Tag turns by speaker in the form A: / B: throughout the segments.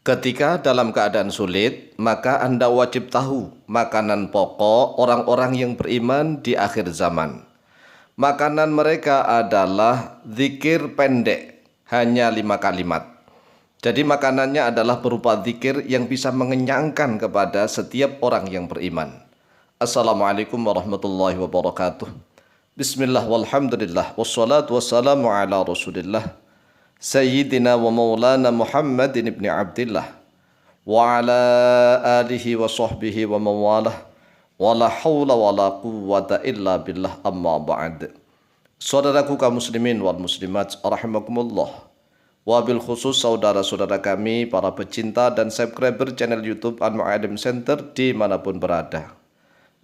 A: Ketika dalam keadaan sulit, maka Anda wajib tahu makanan pokok orang-orang yang beriman di akhir zaman. Makanan mereka adalah zikir pendek, hanya 5 kalimat. Jadi makanannya adalah berupa zikir yang bisa mengenyangkan kepada setiap orang yang beriman. Assalamualaikum warahmatullahi wabarakatuh. Bismillah walhamdulillah wassalatu wassalamu ala rasulillah Sayyidina wa maulana Muhammadin ibn Abdillah wa ala alihi wa sahbihi wa mawalah wa la hawla wa la quwwata illa billah amma ba'd. Saudaraku kaum muslimin wal muslimat rahimakumullah, wabil khusus saudara-saudara kami para pecinta dan subscriber channel YouTube Al-Mu'allim Center dimanapun berada,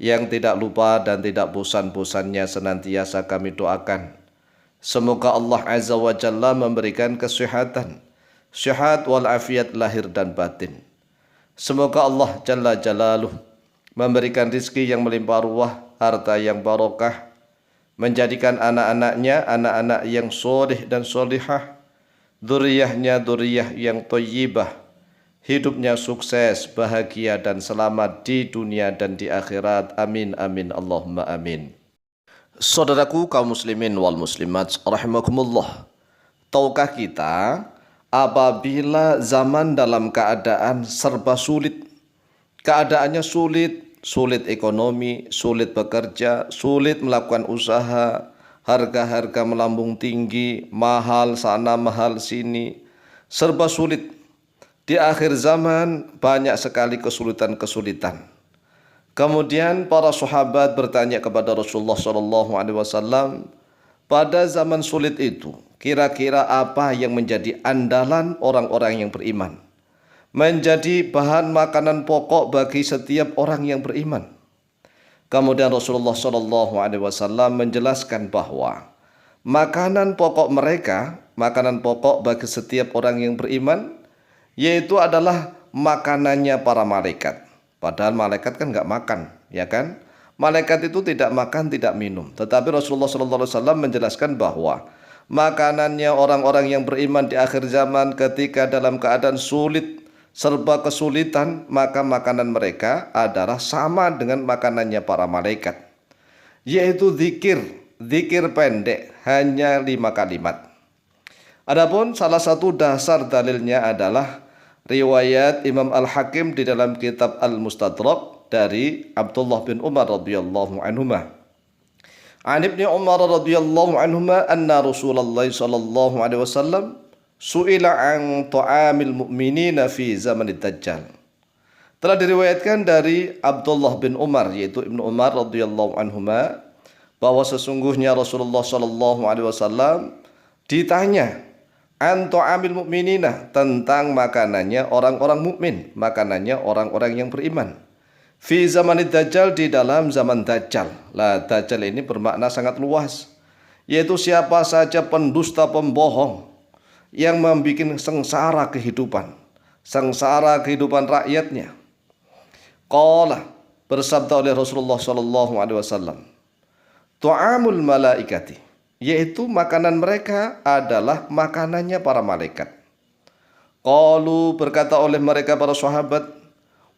A: yang tidak lupa dan tidak bosan-bosannya senantiasa kami doakan semoga Allah Azza wa Jalla memberikan kesehatan, sehat wal afiat lahir dan batin. Semoga Allah Jalla Jalaluh memberikan rizki yang melimpah ruah, harta yang barokah, menjadikan anak-anaknya anak-anak yang soleh dan solihah, dzurriyyahnya dzurriyyah yang thayyibah, hidupnya sukses, bahagia dan selamat di dunia dan di akhirat. Amin amin Allahumma amin. Saudaraku kaum muslimin wal muslimat rahimakumullah, tahukah kita apabila zaman dalam keadaan serba sulit, keadaannya sulit, sulit ekonomi, sulit bekerja, sulit melakukan usaha, harga-harga melambung tinggi, mahal sana mahal sini, serba sulit. Di akhir zaman banyak sekali kesulitan-kesulitan. Kemudian para sahabat bertanya kepada Rasulullah SAW, pada zaman sulit itu kira-kira apa yang menjadi andalan orang-orang yang beriman, menjadi bahan makanan pokok bagi setiap orang yang beriman. Kemudian Rasulullah SAW menjelaskan bahwa makanan pokok mereka, makanan pokok bagi setiap orang yang beriman, yaitu adalah makanannya para malaikat. Padahal malaikat kan nggak makan, ya kan? Malaikat itu tidak makan, tidak minum. Tetapi Rasulullah SAW menjelaskan bahwa makanannya orang-orang yang beriman di akhir zaman ketika dalam keadaan sulit, serba kesulitan, maka makanan mereka adalah sama dengan makanannya para malaikat, yaitu zikir pendek, hanya 5 kalimat. Adapun salah satu dasar dalilnya adalah riwayat Imam Al-Hakim di dalam kitab Al-Mustadrak dari Abdullah bin Umar radhiyallahu anhuma. An Ibnu Umar radhiyallahu anhuma anna Rasulullah sallallahu alaihi wasallam su'ila an ta'amil mu'minina fi zamanid dajjal. Telah diriwayatkan dari Abdullah bin Umar, yaitu Ibnu Umar radhiyallahu anhuma, bahwa sesungguhnya Rasulullah sallallahu alaihi wasallam ditanya anto amil mukminina, tentang makanannya orang-orang mukmin, makanannya orang-orang yang beriman. Fi zamanid dajjal, di dalam zaman dajjal. Lah, dajjal ini bermakna sangat luas, yaitu siapa saja pendusta pembohong yang membuat sengsara kehidupan rakyatnya. Qala, bersabda oleh Rasulullah sallallahu alaihi wasallam, tu'amul malaikati, yaitu makanan mereka adalah makanannya para malaikat. Qalu, berkata oleh mereka para sahabat,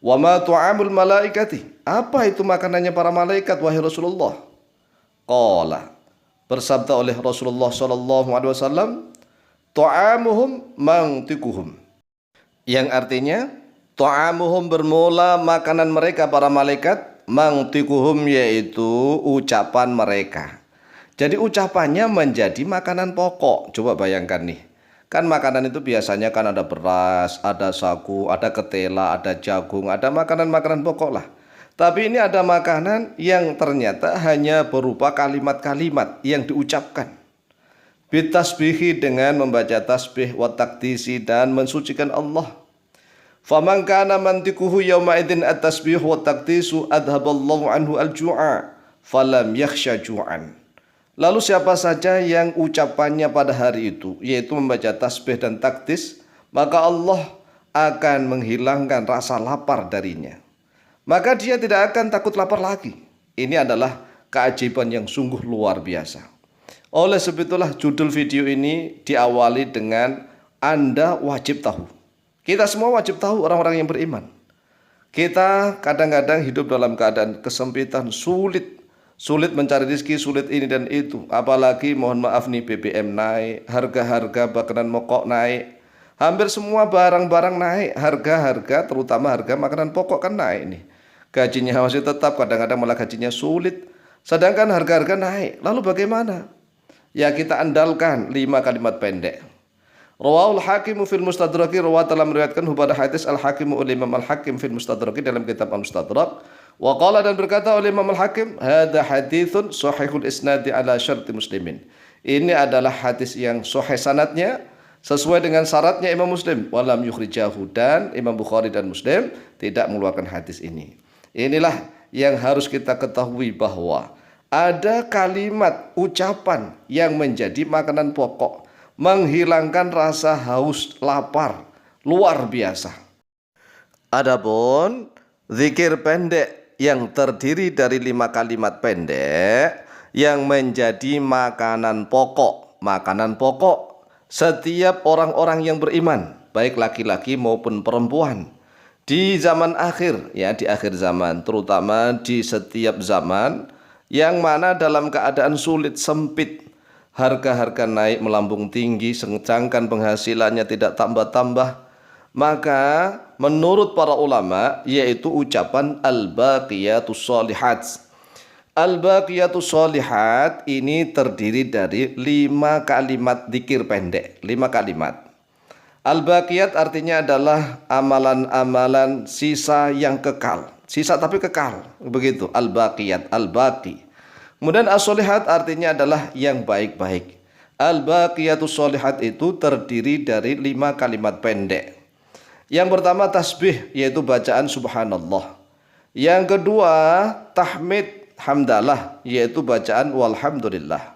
A: wa ma tu'amul malaikati, apa itu makanannya para malaikat wahai Rasulullah? Qala, bersabda oleh Rasulullah sallallahu alaihi wasallam, tu'amuhum mangtikuhum, yang artinya tu'amuhum bermula makanan mereka para malaikat, mangtikuhum yaitu ucapan mereka. Jadi ucapannya menjadi makanan pokok. Coba bayangkan nih, kan makanan itu biasanya kan ada beras, ada sagu, ada ketela, ada jagung, ada makanan-makanan pokok lah. Tapi ini ada makanan yang ternyata hanya berupa kalimat-kalimat yang diucapkan. Bitasbihi, dengan membaca tasbih, wa taqdisi, dan mensucikan Allah. Faman kana mantikuhu yawma idzin at-tasbih wa taqdisu adhaballahu anhu al-ju'a falam yakhsha ju'an. Lalu siapa saja yang ucapannya pada hari itu, yaitu membaca tasbih dan takdis, maka Allah akan menghilangkan rasa lapar darinya. Maka dia tidak akan takut lapar lagi. Ini adalah keajaiban yang sungguh luar biasa. Oleh sebab itulah judul video ini diawali dengan Anda wajib tahu. Kita semua wajib tahu orang-orang yang beriman. Kita kadang-kadang hidup dalam keadaan kesempitan, sulit mencari rezeki, sulit ini dan itu. Apalagi mohon maaf nih, BBM naik, harga-harga makanan pokok naik. Hampir semua barang-barang naik, harga-harga terutama harga makanan pokok kan naik nih. Gajinya masih tetap, kadang-kadang malah gajinya sulit. Sedangkan harga-harga naik. Lalu bagaimana? Ya kita andalkan 5 kalimat pendek. Rawahul Hakim fil Mustadraki, rawat telah meriwayatkan pada hadis Al-Hakim oleh Imam Al-Hakim fil Mustadraki dalam kitab Al-Mustadrak. Wa qala, dan berkata oleh Imam Al-Hakim, hadza haditsun sahihul isnadi ala syarti muslimin. Ini adalah hadis yang sahih sanadnya sesuai dengan syaratnya Imam Muslim. Walam yukhrijahu, dan Imam Bukhari dan Muslim tidak mengeluarkan hadis ini. Inilah yang harus kita ketahui, bahwa ada kalimat ucapan yang menjadi makanan pokok, menghilangkan rasa haus, lapar, luar biasa. Adapun zikir pendek yang terdiri dari 5 kalimat pendek yang menjadi makanan pokok setiap orang-orang yang beriman, baik laki-laki maupun perempuan, di zaman akhir, ya di akhir zaman, terutama di setiap zaman yang mana dalam keadaan sulit, sempit, harga-harga naik melambung tinggi, sedangkan penghasilannya tidak tambah-tambah, maka menurut para ulama yaitu ucapan al-baqiyatus sholihat. Al-baqiyatus sholihat ini terdiri dari 5 kalimat zikir pendek, 5 kalimat. Al-baqiyat artinya adalah amalan-amalan sisa yang kekal, sisa tapi kekal, begitu al-baqiyat, al-baqi. Kemudian as-sholihat artinya adalah yang baik-baik. Al-baqiyatus sholihat itu terdiri dari 5 kalimat pendek. Yang pertama tasbih, yaitu bacaan subhanallah. Yang kedua tahmid, hamdalah, yaitu bacaan walhamdulillah.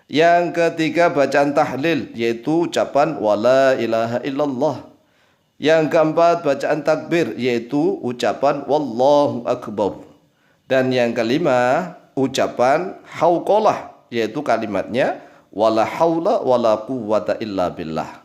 A: Yang ketiga bacaan tahlil, yaitu ucapan wala ilaha illallah. Yang keempat bacaan takbir, yaitu ucapan wallahu akbar. Dan yang kelima ucapan hauqalah, yaitu kalimatnya wala haula wala quwwata illa billah.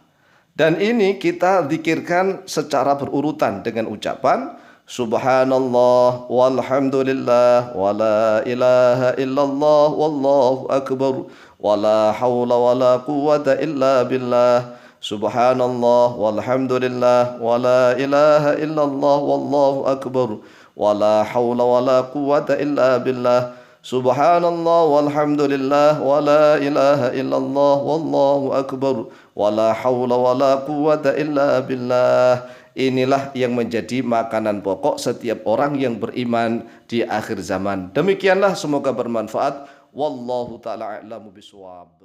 A: Dan ini kita zikirkan secara berurutan dengan ucapan subhanallah walhamdulillah wala ilaha illallah wallahu akbar wala haula wala quwwata illa billah. Subhanallah walhamdulillah wala ilaha illallah wallahu akbar wala haula wala quwwata illa billah. Subhanallah walhamdulillah wala ilaha illallah wallahu akbar wala haula wala quwwata illa billah. Inilah yang menjadi makanan pokok setiap orang yang beriman di akhir zaman. Demikianlah, semoga bermanfaat. Wallahu ta'ala a'lamu bishawab.